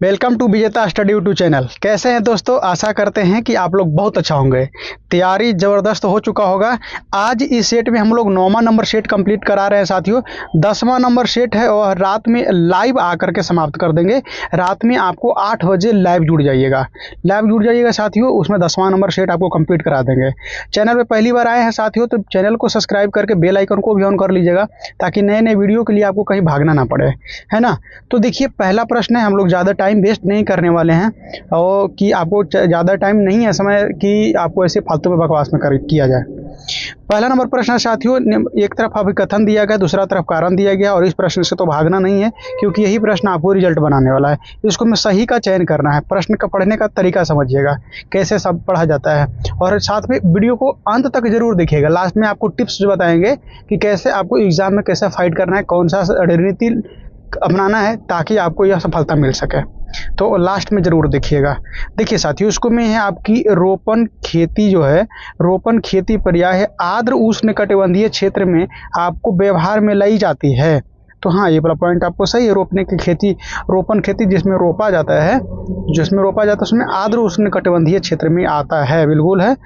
Welcome to विजेता study YouTube channel. कैसे हैं दोस्तों? आशा करते हैं कि आप लोग बहुत अच्छा होंगे। तैयारी ज़बरदस्त हो चुका होगा। आज इस सेट में हम लोग 9वां नंबर सेट कंप्लीट करा रहे हैं साथियों। 10वां नंबर सेट है और रात में लाइव आकर के समाप्त कर देंगे। रात में आपको 8 बजे लाइव जुड़ जाइएगा साथियों। उसमें 10वां नंबर सेट आपको कंप्लीट करा देंगे। चैनल पर पहली बार आए हैं साथियों तो चैनल को सब्सक्राइब करके बेल आइकन को भी ऑन कर लीजिएगा ताकि नए नए वीडियो के लिए आपको कहीं भागना ना पड़े, है ना। तो देखिए, पहला प्रश्न है, हम लोग ज़्यादा टाइम वेस्ट नहीं करने वाले हैं और कि आपको ज़्यादा टाइम नहीं है समय कि आपको ऐसे फालतू में बकवास में किया जाए। पहला नंबर प्रश्न है साथियों, एक तरफ अभिकथन दिया गया, दूसरा तरफ कारण दिया गया और इस प्रश्न से तो भागना नहीं है क्योंकि यही प्रश्न आपको रिजल्ट बनाने वाला है। इसको में सही का चयन करना है। प्रश्न का पढ़ने का तरीका समझिएगा कैसे सब पढ़ा जाता है और साथ में वीडियो को अंत तक जरूर देखिएगा। लास्ट में आपको टिप्स बताएंगे कि कैसे आपको एग्जाम में कैसे फाइट करना है, कौन सा रणनीति अपनाना है ताकि आपको यह सफलता मिल सके। तो लास्ट में जरूर देखिएगा। देखिए साथियों, इसको में है आपकी रोपण खेती जो है, रोपण खेती पर्याय है आर्द्र उष्णकटिबंधीय क्षेत्र में आपको व्यवहार में लाई जाती है। तो हाँ, ये वाला पॉइंट आपको सही है। रोपने की खेती, रोपण खेती जिसमें रोपा जाता है, उसमें आर्द्र उष्णकटिबंधीय क्षेत्र में आता है। बिल्कुल है।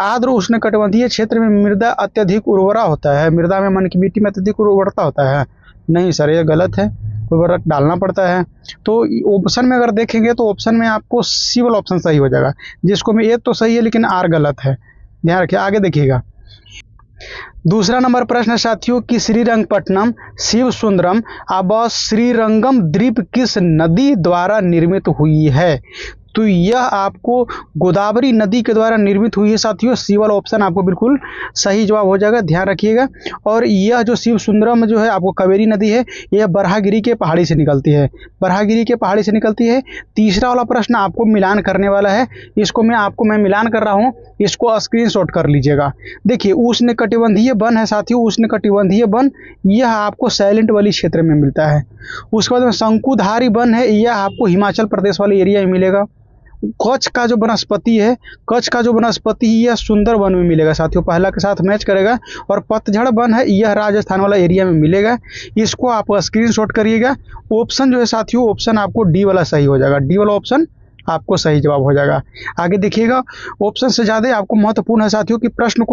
आर्द्र उष्णकटिबंधीय क्षेत्र में मृदा अत्यधिक उर्वरा होता है। मृदा में मन की मिट्टी में अत्यधिक उर्वरता होता है। नहीं सर, ये गलत है, उर्वरक डालना पड़ता है। तो ऑप्शन में अगर देखेंगे तो ऑप्शन में आपको सी वाला ऑप्शन सही हो जाएगा, जिसको में ए तो सही है लेकिन आर गलत है। ध्यान रखिए, आगे देखिएगा। दूसरा नंबर प्रश्न है साथियों कि श्रीरंगपट्टनम शिव सुंदरम अब श्रीरंगम द्वीप किस नदी द्वारा निर्मित हुई है? तो यह आपको गोदावरी नदी के द्वारा निर्मित हुई है साथियों। सी वाला ऑप्शन आपको बिल्कुल सही जवाब हो जाएगा, ध्यान रखिएगा। और यह जो शिव सुंदरम जो है आपको कावेरी नदी है, यह बरहागिरी के पहाड़ी से निकलती है। तीसरा वाला प्रश्न आपको मिलान करने वाला है। इसको मैं मिलान कर रहा हूँ, इसको स्क्रीनशॉट कर लीजिएगा। देखिए, उष्णकटिबंधीय वन है साथियों, उष्णकटिबंधीय वन यह आपको साइलेंट वाली क्षेत्र में मिलता है। उसके बाद में शंकुधारी वन है, यह आपको हिमाचल प्रदेश वाले एरिया में मिलेगा। कच्छ का जो वनस्पति यह सुंदर वन में मिलेगा साथियों, पहला के साथ मैच करेगा। और पतझड़ वन है, यह राजस्थान वाला एरिया में मिलेगा। इसको आप स्क्रीनशॉट करिएगा। ऑप्शन जो है साथियों, ऑप्शन आपको डी वाला सही हो जाएगा। डी वाला ऑप्शन आपको सही जवाब हो जाएगा। आगे देखिएगा, ऑप्शन से ज़्यादा आपको महत्वपूर्ण है साथियों कि प्रश्न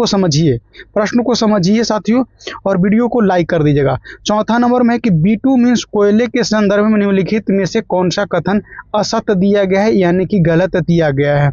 को समझिए साथियों और वीडियो को लाइक कर दीजिएगा। चौथा नंबर में है कि B2 मीन्स कोयले के संदर्भ में निम्नलिखित में से कौन सा कथन असत्य दिया गया है, यानी कि गलत दिया गया है।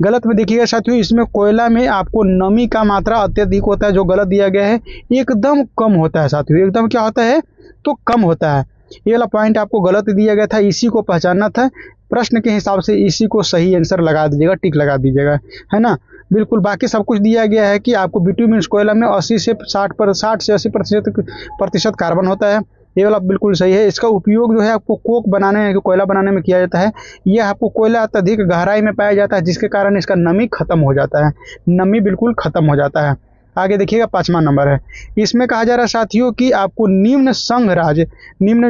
गलत में देखिएगा साथियों, इसमें कोयला में आपको नमी का मात्रा अत्यधिक होता है, जो गलत दिया गया है। एकदम कम होता है साथियों, एकदम क्या होता है तो कम होता है। ये वाला पॉइंट आपको गलत दिया गया था, इसी को पहचानना था। प्रश्न के हिसाब से इसी को सही आंसर लगा दीजिएगा, टिक लगा दीजिएगा, है ना। बिल्कुल, बाकी सब कुछ दिया गया है कि आपको बिटुमिन्स कोयला में 80 से 60% कार्बन होता है। ये वाला बिल्कुल सही है। इसका उपयोग जो है आपको कोक बनाने, कोयला बनाने में किया जाता है। यह आपको कोयला अत्यधिक गहराई में पाया जाता है, जिसके कारण इसका नमी खत्म हो जाता है, नमी बिल्कुल खत्म हो जाता है। आगे देखिएगा, 5वां नंबर है। इसमें कहा जा रहा है साथियों कि आपको निम्न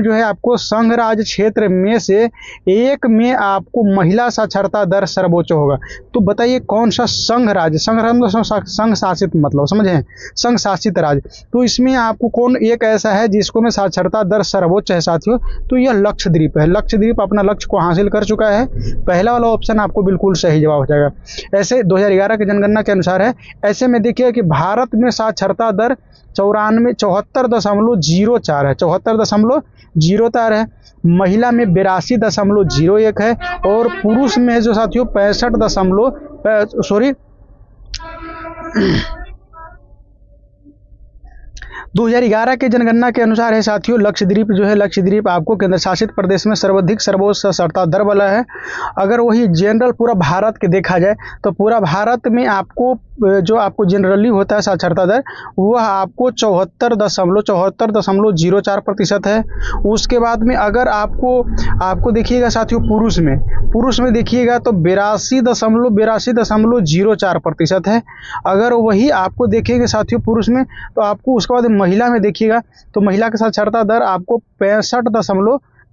जो है आपको संघराज क्षेत्र में से एक में आपको महिला साक्षरता दर सर्वोच्च होगा। तो बताइए कौन सा संघ संघ शासित मतलब समझे, संघ शासित राज्य। तो इसमें आपको कौन एक ऐसा है जिसको में साक्षरता दर सर्वोच्च है साथियों? तो यह लक्षद्वीप है। लक्षद्वीप अपना लक्ष्य को हासिल कर चुका है। पहला वाला ऑप्शन आपको बिल्कुल सही जवाब हो जाएगा। ऐसे 2011 की जनगणना के अनुसार है। ऐसे में देखिए कि भारत में साक्षरता दर 74.04 है, 74.04 है। महिला में 82.01 है और पुरुष में जो साथियों 2011 के जनगणना के अनुसार है साथियों। लक्षद्वीप जो है, लक्षद्वीप आपको केंद्र शासित प्रदेश में सर्वोच्च साक्षरता दर वाला है। अगर वही जनरल पूरा भारत के देखा जाए तो पूरा भारत में आपको जो आपको जनरली होता है साक्षरता दर, वह आपको 74.04% है। उसके बाद में अगर आपको देखिएगा साथियों पुरुष में देखिएगा तो 82.04% है। अगर वही आपको देखेंगे साथियों पुरुष में तो आपको उसके बाद महिला में देखिएगा तो महिला का साक्षरता दर आपको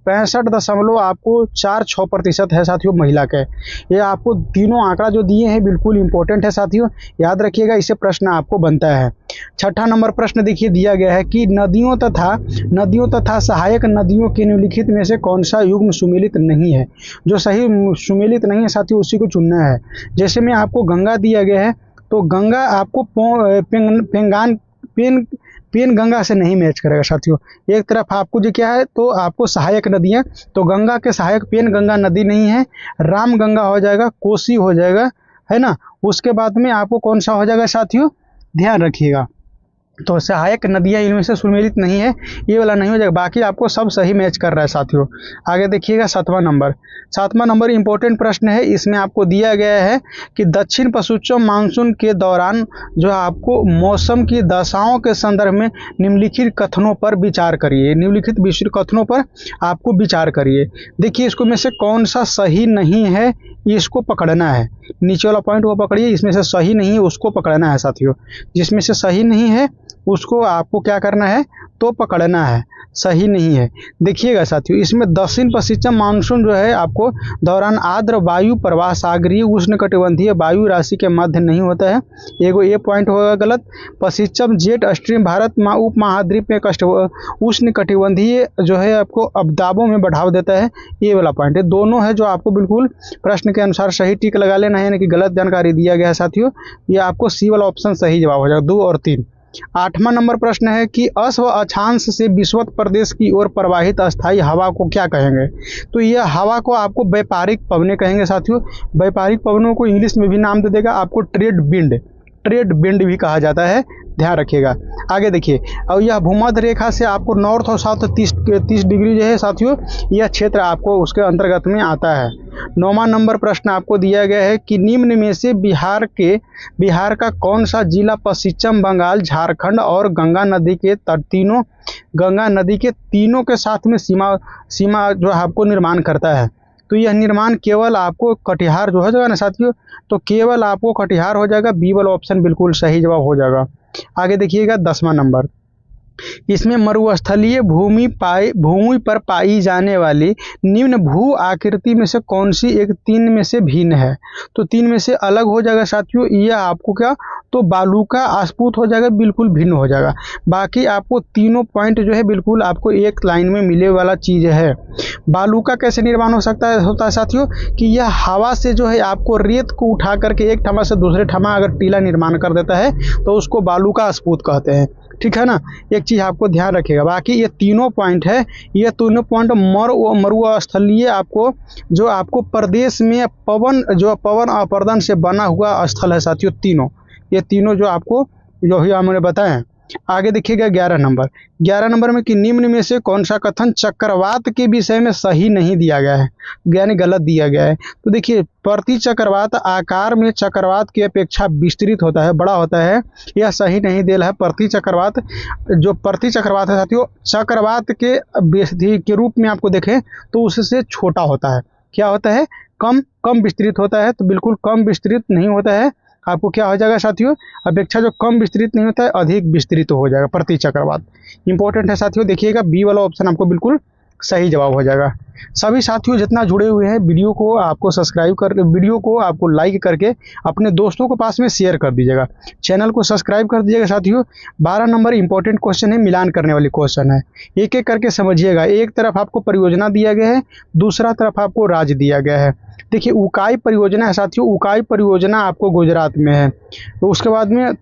65.46% है साथियों महिला के। ये आपको तीनों आंकड़ा जो दिए हैं बिल्कुल इंपॉर्टेंट है साथियों, याद रखिएगा, इससे प्रश्न आपको बनता है। छठा नंबर प्रश्न देखिए दिया गया है कि नदियों तथा सहायक नदियों के निम्नलिखित में से कौन सा युग्म सुमेलित नहीं है। जो सही सुमेलित नहीं है साथियों उसी को चुनना है। जैसे में आपको गंगा दिया गया है तो गंगा आपको पेन गंगा से नहीं मैच करेगा साथियों। एक तरफ आपको जो क्या है तो आपको सहायक नदियाँ, तो गंगा के सहायक पेन गंगा नदी नहीं है, राम गंगा हो जाएगा, कोसी हो जाएगा, है ना। उसके बाद में आपको कौन सा हो जाएगा साथियों, ध्यान रखिएगा, तो सहायक नदियाँ इनमें से सुमेलित नहीं है, ये वाला नहीं हो जाएगा। बाकी आपको सब सही मैच कर रहा है साथियों। आगे देखिएगा सातवां नंबर इंपॉर्टेंट प्रश्न है। इसमें आपको दिया गया है कि दक्षिण पश्चिम मानसून के दौरान जो आपको मौसम की दशाओं के संदर्भ में निम्नलिखित कथनों पर विचार करिए। निम्नलिखित कथनों पर आपको विचार करिए। देखिए इसको में से कौन सा सही नहीं है इसको पकड़ना है। नीचे वाला पॉइंट वो पकड़िए, इसमें से सही नहीं है उसको पकड़ना है साथियों। जिसमें से सही नहीं है उसको आपको क्या करना है तो पकड़ना है, सही नहीं है। देखिएगा साथियों इसमें दक्षिण पश्चिम मानसून जो है आपको दौरान आर्द्र वायु प्रवाह सागरीय उष्णकटिबंधीय वायु राशि के मध्य नहीं होता है, एगो ये पॉइंट होगा गलत। पश्चिम जेट स्ट्रीम भारत उप महाद्वीप में उष्णकटिबंधीय जो है आपको अवदाबों में बढ़ावा देता है, ये वाला पॉइंट है। दोनों है जो आपको बिल्कुल प्रश्न के अनुसार सही टिक लगा लेना है, यानी कि गलत जानकारी दिया गया है साथियों। ये आपको सी वाला ऑप्शन सही जवाब हो जाएगा, 2 और 3। आठवां नंबर प्रश्न है कि अक्ष व अक्षांश से विषुवत प्रदेश की ओर प्रवाहित अस्थायी हवा को क्या कहेंगे। तो यह हवा को आपको व्यापारिक पवनें कहेंगे साथियों। व्यापारिक पवनों को इंग्लिश में भी नाम दे देगा आपको ट्रेड विंड भी कहा जाता है, ध्यान रखिएगा। आगे देखिए, और यह भूमध्य रेखा से आपको नॉर्थ और साउथ 30 डिग्री जो है साथियों, यह क्षेत्र आपको उसके अंतर्गत में आता है। 9वां नंबर प्रश्न आपको दिया गया है कि निम्न में से बिहार का कौन सा जिला पश्चिम बंगाल, झारखंड और गंगा नदी के तीनों के साथ में सीमा जो आपको निर्माण करता है। तो यह निर्माण केवल आपको कटिहार जो हो जाएगा ना साथियों, तो केवल आपको कटिहार हो जाएगा, बी वाला ऑप्शन बिल्कुल सही जवाब हो जाएगा। आगे देखिएगा 10वां नंबर, इसमें मरुस्थलीय भूमि पर पाई जाने वाली निम्न भू आकृति में से कौन सी एक 3 में से भिन्न है। तो 3 में से अलग हो जाएगा साथियों, यह आपको क्या तो बालूका आस्फूत हो जाएगा, बिल्कुल भिन्न हो जाएगा। बाकी आपको तीनों पॉइंट जो है बिल्कुल आपको एक लाइन में मिले वाला चीज़ है। बालूका कैसे निर्माण होता है साथियों कि यह हवा से जो है आपको रेत को उठा करके एक ठमा से दूसरे ठमा अगर टीला निर्माण कर देता है तो उसको बालूका आस्फूत कहते हैं, ठीक है ना। एक चीज़ आपको ध्यान रखिएगा। बाकी ये तीनों पॉइंट है, ये तीनों पॉइंट मरुस्थलीय आपको जो आपको प्रदेश में पवन अपर्दन से बना हुआ स्थल है साथियों। ये तीनों जो आपको जो ही हमने बताए। आगे देखिएगा 11 नंबर में कि निम्न में से कौन सा कथन चक्रवात के विषय में सही नहीं दिया गया है, यानी गलत दिया गया है। तो देखिए प्रति चक्रवात आकार में चक्रवात की अपेक्षा विस्तृत होता है, बड़ा होता है, यह सही नहीं दिया है। प्रति चक्रवात है साथियों, चक्रवात के रूप में आपको देखें तो उससे छोटा होता है, क्या होता है कम विस्तृत होता है। तो बिल्कुल कम विस्तृत नहीं होता है, आपको क्या हो जाएगा साथियों अपेक्षा जो कम विस्तृत नहीं होता है अधिक विस्तृत हो जाएगा प्रति चक्रवात। इंपॉर्टेंट है साथियों, देखिएगा बी वाला ऑप्शन आपको बिल्कुल सही जवाब हो जाएगा। सभी साथियों जितना जुड़े हुए हैं वीडियो को आपको लाइक करके अपने दोस्तों के पास में शेयर कर दीजिएगा, चैनल को सब्सक्राइब कर दीजिएगा साथियों। 12 नंबर इंपॉर्टेंट क्वेश्चन है, मिलान करने वाली क्वेश्चन है, एक एक करके समझिएगा। एक तरफ आपको परियोजना दिया गया है, दूसरा तरफ आपको राज्य दिया गया है। देखिए उकाई परियोजना है साथियों, उकाई परियोजना आपको गुजरात में है। तो उसके बाद में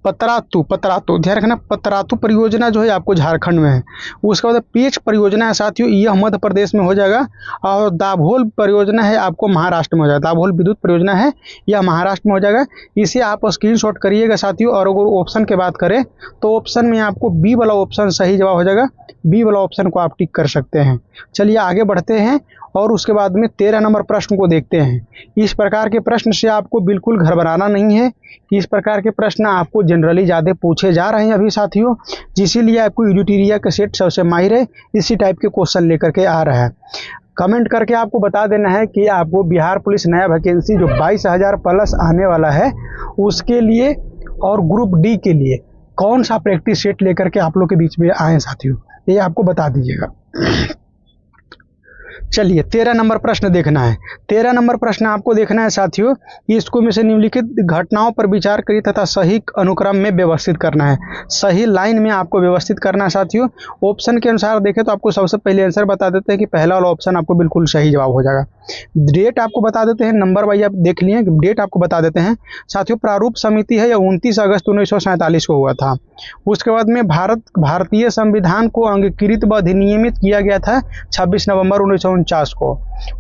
पतरातू ध्यान रखना, पतरातू परियोजना जो है आपको झारखंड में है। उसके बाद पेच परियोजना है साथियों, यह मध्य प्रदेश में हो जाएगा। और दाभोल परियोजना है आपको महाराष्ट्र में हो जाएगा, दाभोल विद्युत परियोजना है यह महाराष्ट्र में हो जाएगा। इसे आप स्क्रीनशॉट करिएगा साथियों। और अगर ऑप्शन की बात करें तो ऑप्शन में आपको बी वाला ऑप्शन सही जवाब हो जाएगा, बी वाला ऑप्शन को आप टिक कर सकते हैं। चलिए आगे बढ़ते हैं और उसके बाद में 13 नंबर प्रश्न को देखते हैं। इस प्रकार के प्रश्न से आपको बिल्कुल घबराना नहीं है, इस प्रकार के प्रश्न आपको जनरली ज़्यादा पूछे जा रहे हैं अभी साथियों, इसीलिए आपको यूडिटेरिया का सेट सबसे माहिर है, इसी टाइप के क्वेश्चन लेकर के आ रहा है। कमेंट करके आपको बता देना है कि आपको बिहार पुलिस नया वैकेंसी जो 22,000 प्लस आने वाला है उसके लिए और ग्रुप डी के लिए कौन सा प्रैक्टिस सेट लेकर के आप लोग के बीच में आए साथियों। ये आपको बता दीजिएगा। चलिए 13 नंबर प्रश्न देखना है। 13 नंबर प्रश्न आपको देखना है साथियों कि इसको में से निम्नलिखित घटनाओं पर विचार करिए तथा सही अनुक्रम में व्यवस्थित करना है, सही लाइन में आपको व्यवस्थित करना है साथियों। ऑप्शन के अनुसार देखें तो आपको सबसे पहले आंसर बता देते हैं कि पहला वाला ऑप्शन आपको बिल्कुल सही जवाब हो जाएगा। डेट आपको बता देते हैं, नंबर वाइज आप देख लिए, डेट आपको बता देते हैं साथियों। प्रारूप समिति है, यह 29 अगस्त 1947 को हुआ था। उसके बाद में भारतीय संविधान को अंगीकृत व अधिनियमित किया गया था 26 नवंबर 1949 को।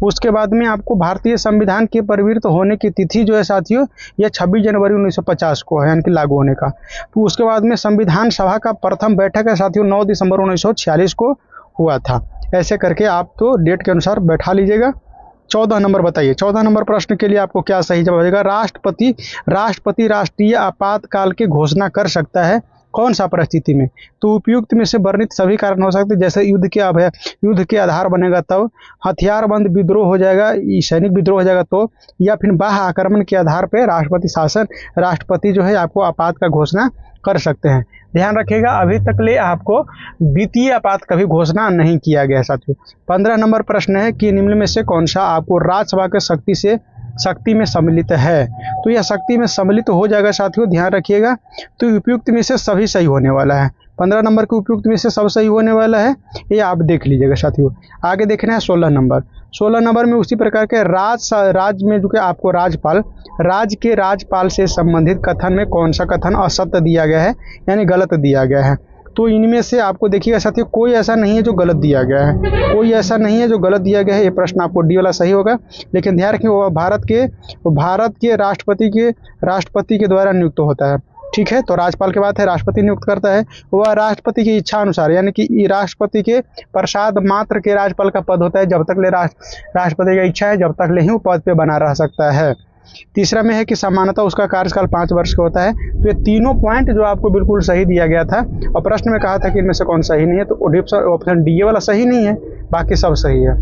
उसके बाद में आपको भारतीय संविधान के परिवर्तित होने की तिथि जो है साथियों, यह 26 जनवरी 1950 को है, यानी कि लागू होने का। तो उसके बाद में संविधान सभा का प्रथम बैठक है साथियों 9 दिसंबर 1946 को हुआ था। ऐसे करके आप तो डेट के अनुसार बैठा लीजिएगा। 14 नंबर बताइए, 14 नंबर प्रश्न के लिए आपको क्या सही जवाब होगा। राष्ट्रपति राष्ट्रीय आपातकाल की घोषणा कर सकता है कौन सा परिस्थिति में? तो उपयुक्त में से वर्णित सभी कारण हो सकते हैं, जैसे युद्ध के आधार बनेगा तब, हथियारबंद विद्रोह हो जाएगा, सैनिक विद्रोह हो जाएगा तो, या फिर बाह्य आक्रमण के आधार पर राष्ट्रपति जो है आपको आपात का घोषणा कर सकते हैं। ध्यान रखिएगा अभी तक ले आपको द्वितीय आपात कभी घोषणा नहीं किया गया साथियों। 15 नंबर प्रश्न है कि निम्न में से कौन सा आपको राज्यसभा के शक्ति में सम्मिलित है? तो यह शक्ति में सम्मिलित हो जाएगा साथियों, ध्यान रखिएगा। तो उपयुक्त में से सभी सही होने वाला है। 15 नंबर के उपयुक्त में से सब सही होने वाला है, ये आप देख लीजिएगा साथियों। आगे देखना है 16 नंबर। 16 नंबर में उसी प्रकार के राज्य में जो कि आपको राज्य के राज्यपाल से संबंधित कथन में कौन सा कथन असत्य दिया गया है, यानी गलत दिया गया है? तो इनमें से आपको देखिएगा साथियों, कोई ऐसा नहीं है जो गलत दिया गया है, कोई ऐसा नहीं है जो गलत दिया गया है। ये प्रश्न आपको डी वाला सही होगा, लेकिन ध्यान रखिए वो भारत के राष्ट्रपति के द्वारा नियुक्त होता है। ठीक है, तो राज्यपाल की बात है, राष्ट्रपति नियुक्त करता है, वह राष्ट्रपति की इच्छा अनुसार, यानी कि राष्ट्रपति के प्रसाद मात्र के राज्यपाल का पद होता है। जब तक ले राष्ट्रपति की इच्छा है जब तक ले ही वो पद पे बना रह सकता है। तीसरा में है कि सामान्यतः उसका कार्यकाल 5 वर्ष का होता है। तो ये तीनों पॉइंट जो आपको बिल्कुल सही दिया गया था, और प्रश्न में कहा था कि इनमें से कौन सही नहीं है, तो ऑप्शन डी वाला सही नहीं है, बाकी सब सही है।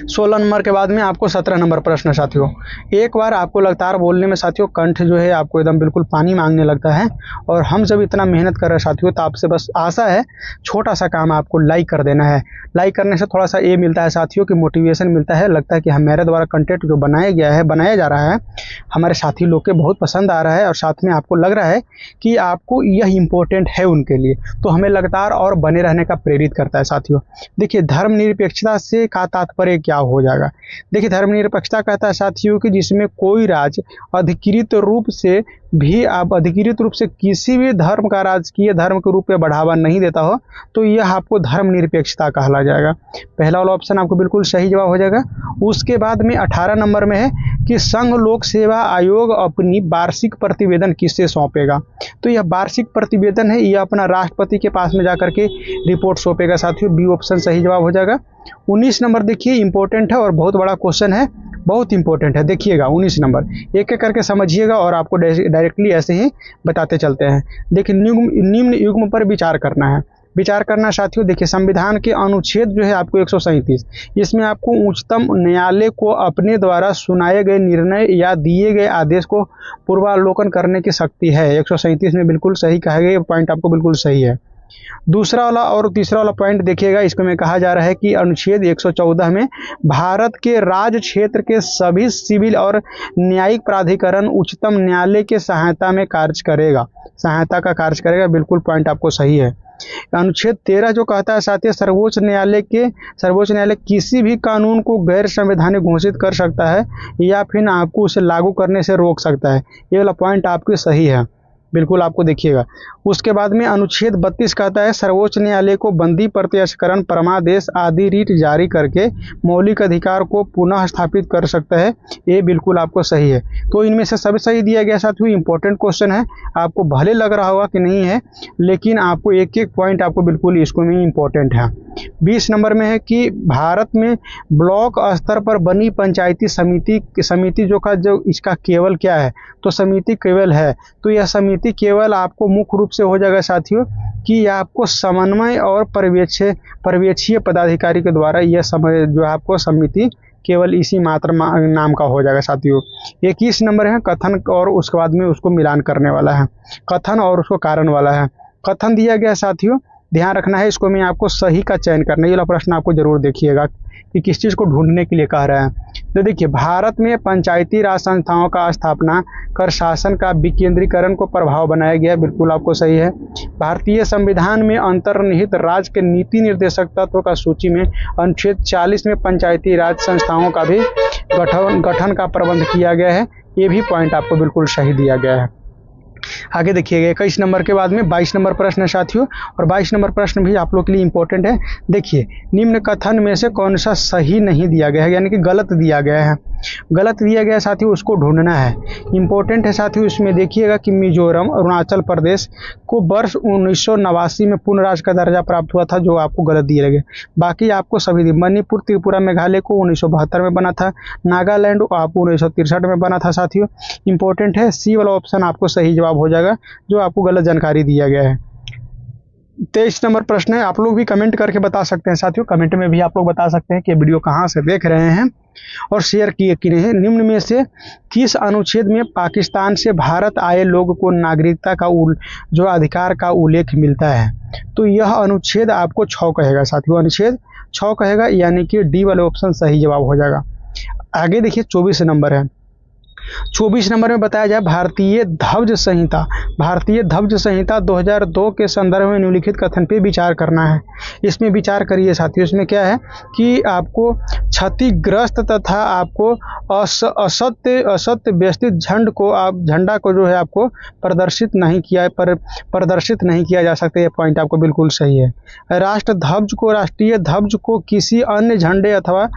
16 नंबर के बाद में आपको 17 नंबर प्रश्न साथियों। एक बार आपको लगातार बोलने में साथियों कंठ जो है आपको एकदम बिल्कुल पानी मांगने लगता है, और हम जब इतना मेहनत कर रहे हैं साथियों, तो आपसे बस आशा है छोटा सा काम आपको लाइक कर देना है। लाइक करने से थोड़ा सा ये मिलता है साथियों कि मोटिवेशन मिलता है, लगता है कि हम मेरे द्वारा कंटेंट जो बनाया जा रहा है हमारे साथी लोग के बहुत पसंद आ रहा है, और साथ में आपको लग रहा है कि आपको यह इम्पोर्टेंट है उनके लिए, तो हमें लगातार और बने रहने का प्रेरित करता है साथियों। देखिए धर्मनिरपेक्षता से का तात्पर्य क्या हो जाएगा? देखिए धर्मनिरपेक्षता कहता है साथियों कि जिसमें कोई राज्य अधिकृत रूप से किसी भी धर्म का राजकीय धर्म के रूप में बढ़ावा नहीं देता हो, तो यह आपको धर्मनिरपेक्षता कहला जाएगा। पहला वाला ऑप्शन आपको बिल्कुल सही जवाब हो जाएगा। उसके बाद में 18 नंबर में है कि संघ लोक सेवा आयोग अपनी वार्षिक प्रतिवेदन किससे सौंपेगा? तो यह वार्षिक प्रतिवेदन है, यह अपना राष्ट्रपति के पास में जाकर के रिपोर्ट सौंपेगा साथियों। बी ऑप्शन सही जवाब हो जाएगा। 19 नंबर देखिए इंपॉर्टेंट है और बहुत बड़ा क्वेश्चन है, बहुत इंपॉर्टेंट है, देखिएगा 19 नंबर एक एक करके समझिएगा और आपको डायरेक्टली ऐसे ही बताते चलते हैं। देखिए निम्न युग्म पर विचार करना साथियों। देखिए संविधान के अनुच्छेद जो है आपको 137, इसमें आपको उच्चतम न्यायालय को अपने द्वारा सुनाए गए निर्णय या दिए गए आदेश को पूर्वावलोकन करने की शक्ति है। 137 में बिल्कुल सही कहा गया, पॉइंट आपको बिल्कुल सही है। दूसरा वाला और तीसरा वाला पॉइंट देखिएगा, इसको में कहा जा रहा है कि अनुच्छेद 114 में भारत के राज्य क्षेत्र के सभी सिविल और न्यायिक प्राधिकरण उच्चतम न्यायालय के सहायता का कार्य करेगा। बिल्कुल पॉइंट आपको सही है। अनुच्छेद 13 जो कहता है साथियों सर्वोच्च न्यायालय किसी भी कानून को गैर संवैधानिक घोषित कर सकता है या फिर आपको उसे लागू करने से रोक सकता है। ये वाला पॉइंट आपके सही है, बिल्कुल आपको देखिएगा। उसके बाद में अनुच्छेद 32 कहता है सर्वोच्च न्यायालय को बंदी प्रत्यक्षकरण परमादेश आदि रीट जारी करके मौलिक अधिकार को पुनः स्थापित कर सकता है। ये बिल्कुल आपको सही है। तो इनमें से सभी सही दिया गया साथियों। इंपॉर्टेंट क्वेश्चन है, आपको भले लग रहा होगा कि नहीं है, लेकिन आपको एक एक पॉइंट आपको बिल्कुल इसको में इंपॉर्टेंट है। 20 नंबर में है कि भारत में ब्लॉक स्तर पर बनी पंचायती समिति जो इसका केवल क्या है? तो समिति केवल है। तो यह समिति केवल आपको मुख्य रूप से हो जाएगा साथियों कि आपको समन्वय और पर्यवेक्षीय पदाधिकारी के द्वारा यह जो आपको समिति केवल इसी मात्र नाम का हो जाएगा साथियों। 21 नंबर है कथन और उसके बाद में उसको मिलान करने वाला है, कथन और उसको कारण वाला है। कथन दिया गया साथियों ध्यान रखना है, इसको में आपको सही का चयन करना है। ये वाला प्रश्न आपको जरूर देखिएगा कि किस चीज़ को ढूंढने के लिए कह रहे हैं। तो देखिए, भारत में पंचायती राज संस्थाओं का स्थापना कर शासन का विकेंद्रीकरण को प्रभाव बनाया गया, बिल्कुल आपको सही है। भारतीय संविधान में अंतर्निहित राज्य के नीति निर्देशक तत्व का सूची में अनुच्छेद 40 में पंचायती राज संस्थाओं का भी गठन का प्रबंध किया गया है, ये भी पॉइंट आपको बिल्कुल सही दिया गया है। आगे देखिएगा 21 नंबर के बाद में 22 नंबर प्रश्न है साथियों, और 22 नंबर प्रश्न भी आप लोग के लिए इंपॉर्टेंट है। देखिए, निम्न कथन में से कौन सा सही नहीं दिया गया है, यानी कि गलत दिया गया है। गलत दिया गया साथियों, उसको ढूंढना है, इंपॉर्टेंट है साथियों। इसमें देखिएगा कि मिजोरम अरुणाचल प्रदेश को वर्ष 1989 में पूर्ण राज्य का दर्जा प्राप्त हुआ था, जो आपको गलत दिया गया। बाकी आपको सभी मणिपुर, त्रिपुरा, मेघालय को 1972 में बना था, नागालैंड आपको 1963 में बना था साथियों। इंपॉर्टेंट है, सी वाला ऑप्शन आपको सही जवाब हो जाएगा, जो आपको गलत जानकारी दिया गया है। 23 नंबर प्रश्न है, आप लोग भी कमेंट करके बता सकते हैं साथियों, कमेंट में भी आप लोग बता सकते हैं कि वीडियो कहाँ से देख रहे हैं और शेयर किए कि नहीं। निम्न में से किस अनुच्छेद में पाकिस्तान से भारत आए लोग को नागरिकता का जो अधिकार का उल्लेख मिलता है? तो यह अनुच्छेद आपको 6 कहेगा साथियों, अनुच्छेद 6 कहेगा, यानी कि डी वाले ऑप्शन सही जवाब हो जाएगा। आगे देखिए 24 नंबर है। 24 नंबर में बताया जाए भारतीय ध्वज संहिता, भारतीय ध्वज संहिता 2002 के संदर्भ में निम्नलिखित कथन पे विचार करना है। इसमें विचार करिए साथियों। इसमें क्या है कि आपको क्षतिग्रस्त तथा आपको असत्य व्यवस्थित झंडा को जो है आपको प्रदर्शित नहीं किया जा सकता। ये पॉइंट आपको बिल्कुल सही है। राष्ट्रीय ध्वज को किसी अन्य झंडे अथवा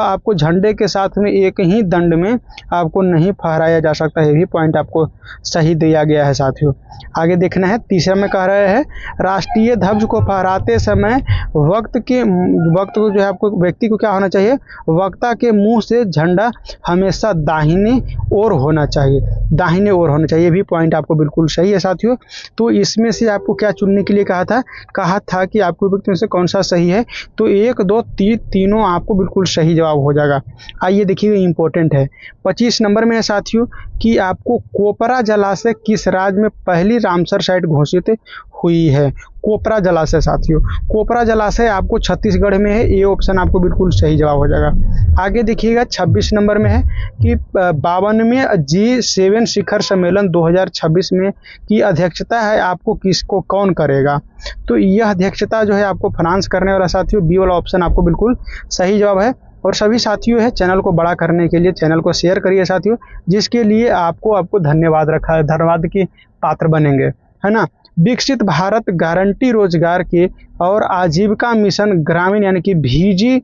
आपको झंडे के साथ में एक ही दंड में आपको नहीं फहराया जा सकता। ये भी पॉइंट आपको सही दिया गया है साथियों। आगे देखना है, तीसरा में कह रहे हैं राष्ट्रीय ध्वज को फहराते समय वक्त को जो है आपको व्यक्ति को क्या होना चाहिए, वक्ता के मुंह से झंडा हमेशा दाहिने ओर होना चाहिए, दाहिने ओर होना चाहिए। ये भी पॉइंट आपको बिल्कुल सही है साथियों। तो इसमें से आपको क्या चुनने के लिए कहा था कि आपको व्यक्ति में से कौन सा सही है। तो 1, 2, 3 तीनों आपको बिल्कुल सही जवाब हो जाएगा। आइए देखिए, इंपॉर्टेंट है 25 नंबर में है साथियों कि आपको कोपरा जलाशय किस राज्य में पहली रामसर साइट घोषित हुई है। कोपरा जलाशय साथियों, कोपरा जलाशय आपको छत्तीसगढ़ में है, ये ऑप्शन आपको बिल्कुल सही जवाब हो जाएगा। आगे देखिएगा 26 नंबर में है कि 52वें G7 शिखर सम्मेलन 2026 में की अध्यक्षता है आपको किसको कौन करेगा। तो यह अध्यक्षता जो है आपको फ्रांस करने वाला साथियों, बी वाला ऑप्शन आपको बिल्कुल सही जवाब है। और सभी साथियों है चैनल को बड़ा करने के लिए चैनल को शेयर करिए साथियों, जिसके लिए आपको धन्यवाद रखा है, धन्यवाद की पात्र बनेंगे, है ना। विकसित भारत गारंटी रोजगार के और आजीविका मिशन ग्रामीण यानी कि जी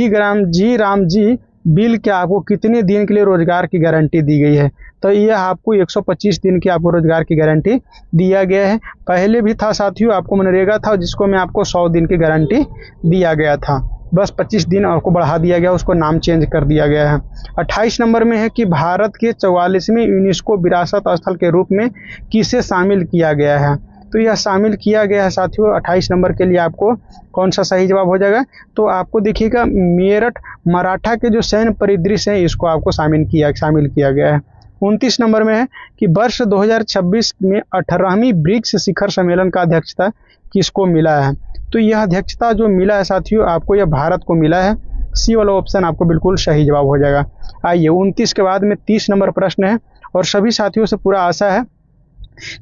राम जी बिल के आपको कितने दिन के लिए रोजगार की गारंटी दी गई है। तो यह आपको 125 दिन की आपको रोजगार की गारंटी दिया गया है। पहले भी था साथियों आपको मनरेगा था, जिसको मैं आपको 100 दिन की गारंटी दिया गया था, बस 25 दिन आपको बढ़ा दिया गया, उसको नाम चेंज कर दिया गया है। 28 नंबर में है कि भारत के 44वें यूनेस्को विरासत स्थल के रूप में किसे शामिल किया गया है। तो यह शामिल किया गया है साथियों 28 नंबर के लिए आपको कौन सा सही जवाब हो जाएगा। तो आपको देखिएगा मेरठ मराठा के जो सैन्य परिदृश्य है इसको आपको शामिल किया गया है। 29 नंबर में है कि वर्ष 2026 में 18वीं ब्रिक्स शिखर सम्मेलन का अध्यक्षता किसको मिला है। तो यह अध्यक्षता जो मिला है साथियों आपको, यह भारत को मिला है। सी वाला ऑप्शन आपको बिल्कुल सही जवाब हो जाएगा। आइए 29 के बाद में 30 नंबर प्रश्न है, और सभी साथियों से पूरा आशा है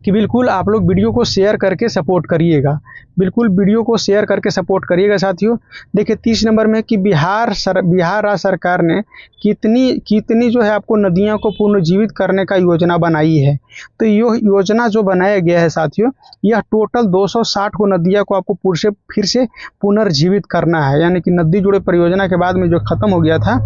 कि बिल्कुल आप लोग वीडियो को शेयर करके सपोर्ट करिएगा, बिल्कुल वीडियो को शेयर करके सपोर्ट करिएगा साथियों। देखिए 30 नंबर में कि बिहार राज्य सरकार ने कितनी जो है आपको नदियों को पुनर्जीवित करने का योजना बनाई है। तो यह योजना जो बनाया गया है साथियों, यह टोटल 260 को नदियों को आपको फिर से पुनर्जीवित करना है, यानी कि नदी जोड़े परियोजना के बाद में जो खत्म हो गया था,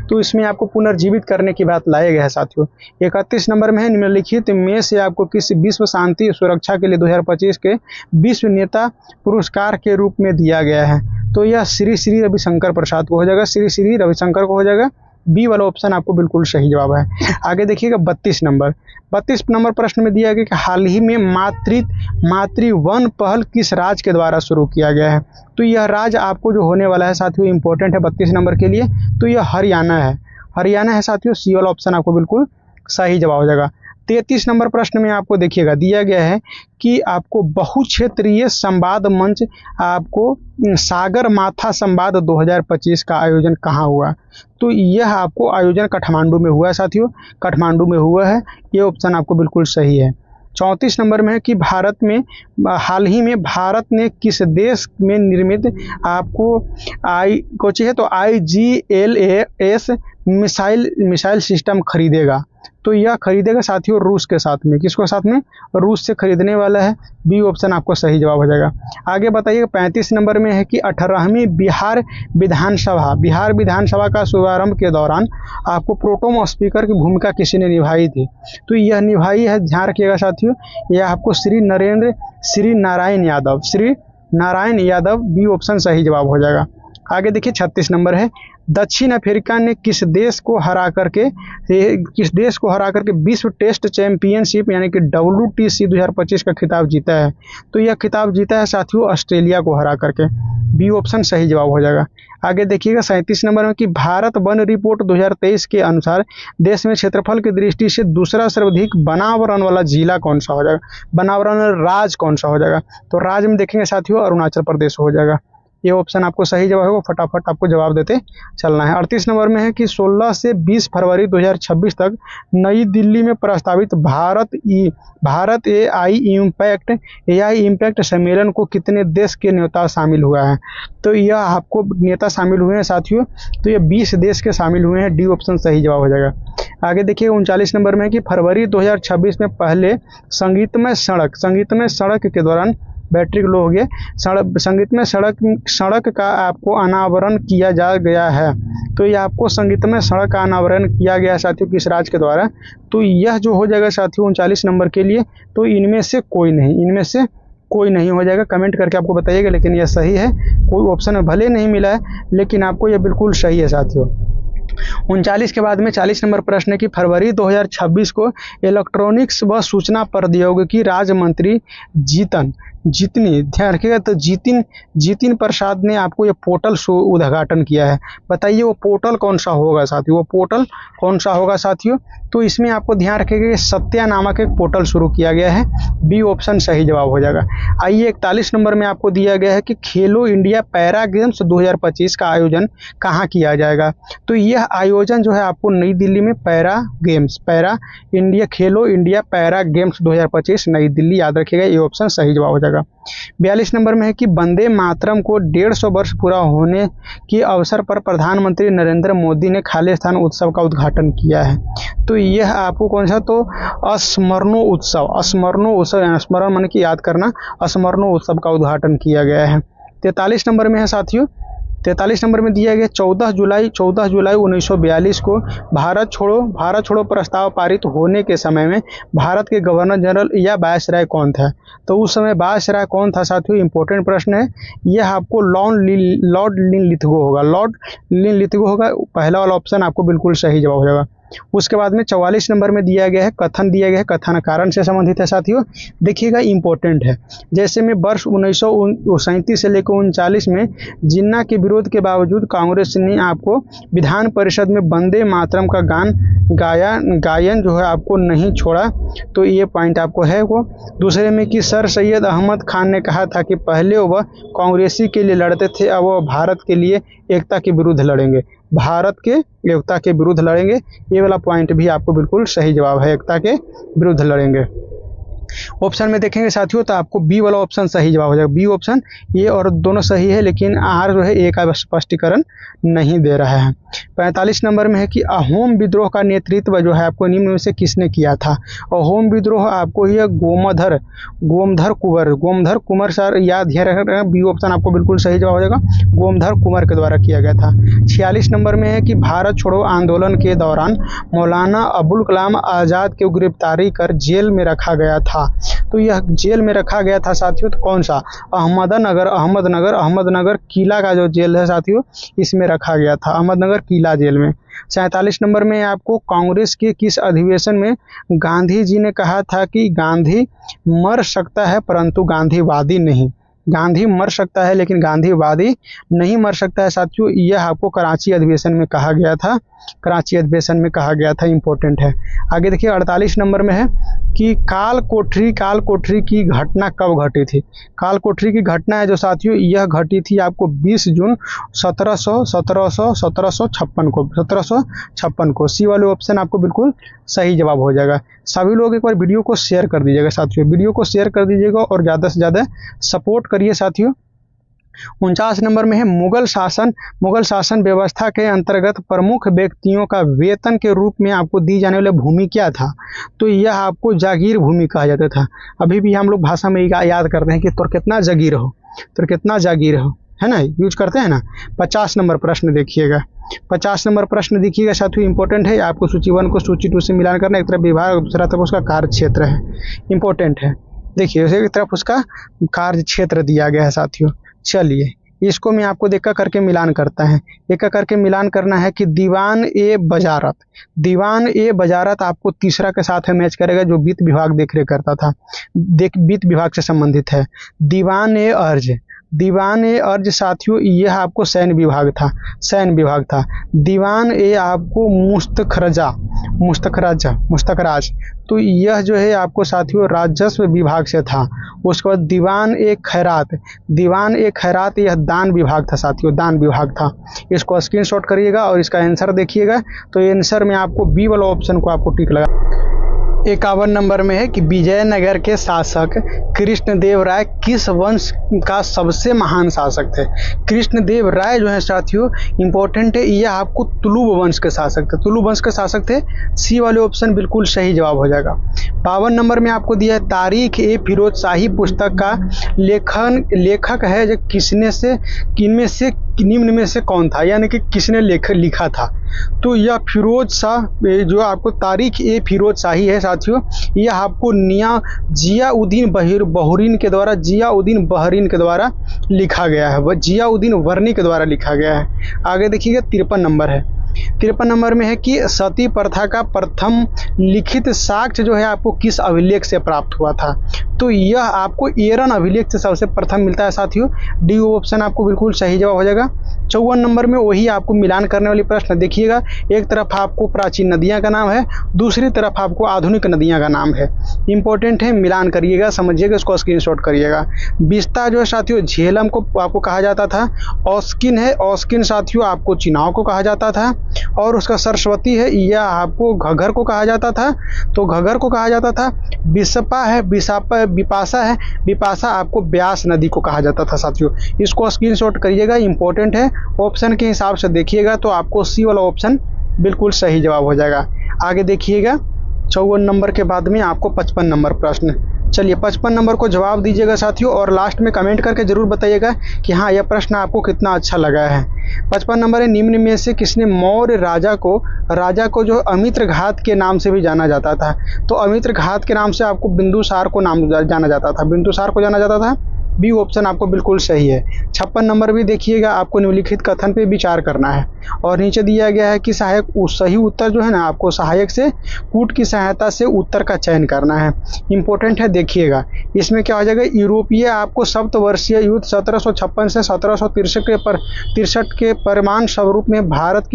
तो इसमें आपको पुनर्जीवित करने की बात लाया गया है साथियों। 31 नंबर में है निम्नलिखित में से आपको किस विश्व शांति सुरक्षा के लिए 2025 के विश्व नेता पुरस्कार के रूप में दिया गया है। तो यह श्री रविशंकर प्रसाद को हो जाएगा, श्री रविशंकर को हो जाएगा। बी वाला ऑप्शन आपको बिल्कुल सही जवाब है। आगे देखिएगा 32 नंबर प्रश्न में दिया गया कि हाल ही में मातृवन पहल किस राज्य के द्वारा शुरू किया गया है। तो यह राज्य आपको जो होने वाला है साथियों इंपॉर्टेंट है 32 नंबर के लिए, तो यह हरियाणा है साथियों। सी वाला ऑप्शन आपको बिल्कुल सही जवाब हो जाएगा। 33 नंबर प्रश्न में आपको देखिएगा दिया गया है कि आपको बहुक्षेत्रीय संवाद मंच आपको सागर माथा संवाद 2025 का आयोजन कहाँ हुआ। तो यह आपको आयोजन काठमांडू में हुआ है साथियों, काठमांडू में हुआ है। ये ऑप्शन आपको बिल्कुल सही है। 34 नंबर में है कि भारत में हाल ही में भारत ने किस देश में निर्मित आपको IGLAS मिसाइल सिस्टम खरीदेगा। तो यह खरीदेगा साथियों रूस के साथ में। किसको साथ में? रूस से खरीदने वाला है। बी ऑप्शन आपको सही जवाब हो जाएगा। आगे बताइए 35 नंबर में है कि 18वीं बिहार विधानसभा का शुभारंभ के दौरान आपको प्रोटोम स्पीकर की भूमिका किसी ने निभाई थी। तो यह निभाई है, ध्यान रखिएगा साथियों, यह आपको श्री नारायण यादव। बी ऑप्शन सही जवाब हो जाएगा। आगे देखिए 36 नंबर है, दक्षिण अफ्रीका ने किस देश को हरा करके विश्व टेस्ट चैंपियनशिप यानी कि WTC 2025 का खिताब जीता है। तो यह खिताब जीता है साथियों ऑस्ट्रेलिया को हरा करके। बी ऑप्शन सही जवाब हो जाएगा। आगे देखिएगा 37 नंबर में कि भारत वन रिपोर्ट 2023 के अनुसार देश में क्षेत्रफल की दृष्टि से दूसरा सर्वाधिक बनावरण वाला जिला कौन सा हो जाएगा, बनावरण राज्य कौन सा हो जाएगा। तो राज्य में देखेंगे साथियों अरुणाचल प्रदेश हो जाएगा। ये ऑप्शन आपको सही जवाब है, वो फटाफट आपको जवाब देते चलना है। 38 नंबर में है कि 16 से 20 फरवरी 2026 तक नई दिल्ली में प्रस्तावित भारत AI इम्पैक्ट सम्मेलन को कितने देश के नेता शामिल हुआ है। तो यह आपको नेता शामिल हुए हैं साथियों, तो ये 20 देश के शामिल हुए हैं। डी ऑप्शन सही जवाब हो जाएगा। आगे देखिए 39 नंबर में है कि फरवरी 2026 में पहले संगीतमय सड़क के दौरान बैटरी लो हो गया, संगीतमय सड़क का आपको अनावरण किया जा गया है। तो ये आपको संगीतमय सड़क का अनावरण किया गया साथियों किस राज्य के द्वारा। तो यह जो हो जाएगा साथियों 39 नंबर के लिए, तो इनमें से कोई नहीं हो जाएगा। कमेंट करके आपको बताइएगा, लेकिन यह सही है। कोई ऑप्शन में भले नहीं मिला है, लेकिन आपको यह बिल्कुल सही है साथियों। 39 के बाद में 40 नंबर प्रश्न है कि फरवरी 2026 को इलेक्ट्रॉनिक्स व सूचना प्रौद्योगिकी राज्य मंत्री ध्यान रखिएगा, तो जितिन प्रसाद ने आपको ये पोर्टल उद्घाटन किया है। बताइए वो पोर्टल कौन सा होगा साथियों। तो इसमें आपको ध्यान रखिएगा कि सत्या नामक एक पोर्टल शुरू किया गया है। बी ऑप्शन सही जवाब हो जाएगा। आइए 41 नंबर में आपको दिया गया है कि खेलो इंडिया पैरा गेम्स 2025 का आयोजन कहाँ किया जाएगा। तो यह आयोजन जो है आपको नई दिल्ली में खेलो इंडिया पैरा गेम्स 2025 नई दिल्ली, याद रखिएगा। ये ऑप्शन सही जवाब हो जाएगा। 42 नंबर में है कि वंदे मातरम को 150 वर्ष पूरा होने के अवसर पर प्रधानमंत्री नरेंद्र मोदी ने खालिस्तान उत्सव का उद्घाटन किया है। तो यह आपको कौन सा, तो स्मरणो उत्सव माने कि याद करना, स्मरणो उत्सव का उद्घाटन किया गया है। 43 नंबर में है साथियों, 43 नंबर में दिया गया 14 जुलाई 1942 को भारत छोड़ो प्रस्ताव पारित होने के समय में भारत के गवर्नर जनरल या वायसराय कौन था। तो उस समय वायसराय कौन था साथियों, इंपॉर्टेंट प्रश्न है। यह आपको लॉर्ड लिनलिथगो होगा। पहला वाला ऑप्शन आपको बिल्कुल सही जवाब हो जाएगा। उसके बाद में 44 नंबर में दिया गया है कथन कारण से संबंधित है साथियों। देखिएगा इंपॉर्टेंट है। जैसे में वर्ष 1937 से लेकर 39 में जिन्ना के विरोध के बावजूद कांग्रेस ने आपको विधान परिषद में वंदे मातरम का गायन जो है आपको नहीं छोड़ा। तो ये पॉइंट आपको है वो। दूसरे में कि सर सैयद अहमद खान ने कहा था कि पहले वह कांग्रेसी के लिए लड़ते थे, अब वह भारत के लिए एकता के विरुद्ध लड़ेंगे, ये वाला पॉइंट भी आपको बिल्कुल सही जवाब है, एकता के विरुद्ध लड़ेंगे। ऑप्शन में देखेंगे साथियों तो आपको बी वाला ऑप्शन सही जवाब हो जाएगा। बी ऑप्शन, ये और दोनों सही है, लेकिन आर जो है ए का स्पष्टीकरण नहीं दे रहा है। 45 नंबर में है कि अहोम विद्रोह का नेतृत्व जो है आपको निम्न में से किसने किया था। अहोम विद्रोह आपको ये गोमधर कुंवर सर याद रखना। बी ऑप्शन आपको बिल्कुल सही जवाब हो जाएगा, गोमधर कुंवर के द्वारा किया गया था। 46 नंबर में है कि भारत छोड़ो आंदोलन के दौरान मौलाना अबुल कलाम आज़ाद को गिरफ्तारी कर जेल में रखा गया था। तो यह जेल में रखा गया था साथियों, तो कौन सा, अहमदनगर किला का जो जेल है साथियों, इसमें रखा गया था, अहमदनगर किला जेल में। 47 नंबर में आपको कांग्रेस के किस अधिवेशन में गांधी जी ने कहा था कि गांधी मर सकता है परंतु गांधीवादी नहीं। गांधी मर सकता है लेकिन गांधीवादी नहीं मर सकता है साथियों, यह आपको कराची अधिवेशन में कहा गया था, कराची अधिवेशन में कहा गया था, इंपॉर्टेंट है। आगे देखिए 48 नंबर में है कि काल कोठरी की घटना कब घटी थी। काल कोठरी की घटना है जो साथियों, यह घटी थी आपको 20 जून 1756 को। सी वाले ऑप्शन आपको बिल्कुल सही जवाब हो जाएगा। सभी लोग एक बार वीडियो को शेयर कर दीजिएगा साथियों, वीडियो को शेयर कर दीजिएगा और ज़्यादा से ज़्यादा सपोर्ट करिए साथियों। 49 नंबर में है मुगल शासन व्यवस्था के अंतर्गत प्रमुख व्यक्तियों का वेतन के रूप में आपको दी जाने वाली भूमि क्या था। तो यह आपको जागीर भूमि कहा जाता था। अभी भी हम लोग भाषा में याद करते हैं कि तुर कितना जागीर हो, तुर कितना जागीर हो, है ना, यूज करते हैं ना। 50 नंबर प्रश्न देखिएगा, 50 नंबर प्रश्न देखिएगा साथियों, इंपॉर्टेंट है। आपको सूची 1 को सूची 2 से मिलान करना, एक तरफ विभाग दूसरा तरफ उसका कार्य क्षेत्र है, इंपॉर्टेंट है। देखिए एक तरफ उसका कार्य क्षेत्र दिया गया है साथियों। चलिए इसको मैं आपको देखा करके मिलान करता है, एक करके मिलान करना है कि दीवान ए बजारत आपको तीसरा के साथ है मैच करेगा जो वित्त विभाग देख रेख करता था, वित्त विभाग से संबंधित है। दीवान ए अर्ज साथियों यह आपको सैन्य विभाग था। दीवान ए आपको मुस्तखराज तो यह जो है आपको साथियों राजस्व विभाग से था। उसके बाद दीवान ए खैरात यह दान विभाग था साथियों, दान विभाग था। इसको स्क्रीनशॉट करिएगा और इसका आंसर देखिएगा। तो आंसर में आपको बी वाला ऑप्शन को आपको टिक लगा। 51 नंबर में है कि विजयनगर के शासक कृष्णदेव राय किस वंश का सबसे महान शासक थे। कृष्णदेव राय जो है साथियों इंपॉर्टेंट है, यह आपको तुलुब वंश के शासक थे। सी वाले ऑप्शन बिल्कुल सही जवाब हो जाएगा। 52 नंबर में आपको दिया है तारीख ए फिरोज शाही पुस्तक का लेखक है जो इनमें से निम्न में से कौन था, यानी कि किसने लिखा था। तो यह फिरोज शाह जो आपको तारीख ए फिरोज शाही है साथियों, यह आपको जियाउद्दीन बहरीन के द्वारा लिखा गया है, जियाउद्दीन वर्नी के द्वारा लिखा गया है। आगे देखिएगा 53 नंबर है। 53 नंबर में है कि सती प्रथा का प्रथम लिखित साक्ष्य जो है आपको किस अभिलेख से प्राप्त हुआ था। तो यह आपको एरन अभिलेख से सबसे प्रथम मिलता है साथियों। डी ऑप्शन आपको बिल्कुल सही जवाब हो जाएगा। 54 नंबर में वही आपको मिलान करने वाली प्रश्न देखिएगा। एक तरफ आपको प्राचीन नदियां का नाम है, दूसरी तरफ आपको आधुनिक नदियां का नाम है। इंपॉर्टेंट है, मिलान करिएगा, समझिएगा, इसको स्क्रीनशॉट करिएगा। बिस्ता जो है साथियों झेलम को आपको कहा जाता था। ऑस्किन साथियों आपको चिनाव को कहा जाता था। और उसका सरस्वती है, यह आपको घगर को कहा जाता था, तो घगर को कहा जाता था। बिपाशा आपको ब्यास नदी को कहा जाता था साथियों। इसको स्क्रीनशॉट करिएगा, इंपॉर्टेंट है। ऑप्शन के हिसाब से देखिएगा तो आपको सी वाला ऑप्शन बिल्कुल सही जवाब हो जाएगा। आगे देखिएगा 54 नंबर के बाद में आपको 55 नंबर प्रश्न। चलिए 55 नंबर को जवाब दीजिएगा साथियों और लास्ट में कमेंट करके जरूर बताइएगा कि हाँ यह प्रश्न आपको कितना अच्छा लगा है। 55 नंबर है, निम्न में से किसने मौर्य राजा को जो अमित्रघात के नाम से भी जाना जाता था। तो अमित्रघात के नाम से आपको बिंदुसार को जाना जाता था। बी ऑप्शन आपको बिल्कुल सही है। 56 नंबर भी देखिएगा, आपको निम्नलिखित कथन पे विचार करना है और नीचे दिया गया है कि सही उत्तर जो है ना आपको सहायक से कूट की सहायता से उत्तर का चयन करना है। इंपॉर्टेंट है, देखिएगा इसमें क्या हो जाएगा। यूरोपीय आपको सप्तवर्षीय युद्ध 1756 से 1763 के परिणाम स्वरूप में भारत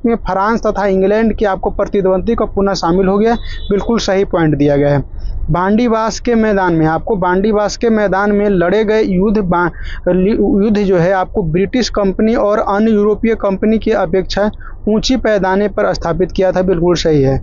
में फ्रांस तथा इंग्लैंड की आपको प्रतिद्वंदी को पुनः शामिल हो गया। बिल्कुल सही पॉइंट दिया गया है। बांडीवास के मैदान में लड़े गए युद्ध जो है आपको ब्रिटिश कंपनी और अन्य यूरोपीय कंपनी की अपेक्षा ऊंची पैमाने पर स्थापित किया था। बिल्कुल सही है।